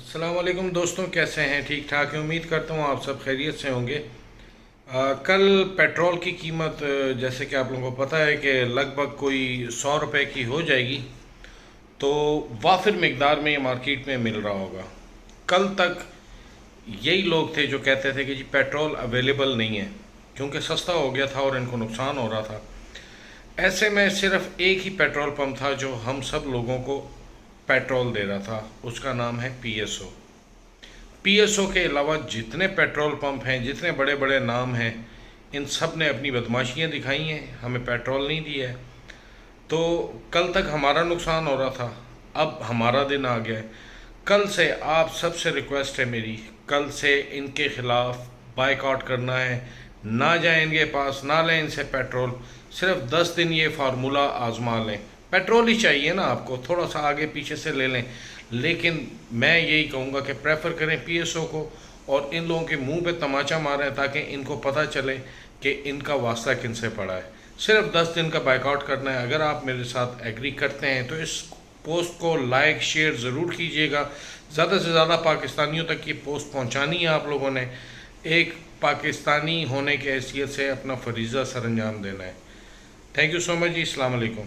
السلام علیکم دوستوں، کیسے ہیں؟ ٹھیک ٹھاک ہیں؟ امید کرتا ہوں آپ سب خیریت سے ہوں گے۔ کل پیٹرول کی قیمت جیسے کہ آپ لوگوں کو پتہ ہے کہ لگ بھگ کوئی 100 روپے کی ہو جائے گی، تو وافر مقدار میں یہ مارکیٹ میں مل رہا ہوگا۔ کل تک یہی لوگ تھے جو کہتے تھے کہ جی پیٹرول اویلیبل نہیں ہے کیونکہ سستا ہو گیا تھا اور ان کو نقصان ہو رہا تھا۔ ایسے میں صرف ایک ہی پیٹرول پمپ تھا جو ہم سب لوگوں کو پیٹرول دے رہا تھا، اس کا نام ہے P S O. P S O کے علاوہ جتنے پیٹرول پمپ ہیں، جتنے بڑے بڑے نام ہیں، ان سب نے اپنی بدماشیاں دکھائی ہیں، ہمیں پیٹرول نہیں دیا ہے۔ تو کل تک ہمارا نقصان ہو رہا تھا، اب ہمارا دن آ گیا ہے۔ کل سے آپ سب سے ریکویسٹ ہے میری، کل سے ان کے خلاف بائیک آؤٹ کرنا ہے۔ نہ جائیں ان کے پاس، نہ لیں ان سے پیٹرول۔ صرف 10 دن یہ فارمولہ آزما لیں۔ پیٹرول ہی چاہیے نا آپ کو، تھوڑا سا آگے پیچھے سے لے لیں، لیکن میں یہی کہوں گا کہ پریفر کریں پی ایس او کو، اور ان لوگوں کے منہ پہ تماچا ماریں تاکہ ان کو پتہ چلے کہ ان کا واسطہ کن سے پڑا ہے۔ صرف 10 دن کا بائیک آؤٹ کرنا ہے۔ اگر آپ میرے ساتھ ایگری کرتے ہیں تو اس پوسٹ کو لائک شیئر ضرور کیجیے گا۔ زیادہ سے زیادہ پاکستانیوں تک یہ پوسٹ پہنچانی ہے آپ لوگوں نے۔ ایک پاکستانی ہونے کی حیثیت سے اپنا فریضہ سر انجام دینا ہے۔ تھینک یو سو مچ جی، السلام علیکم۔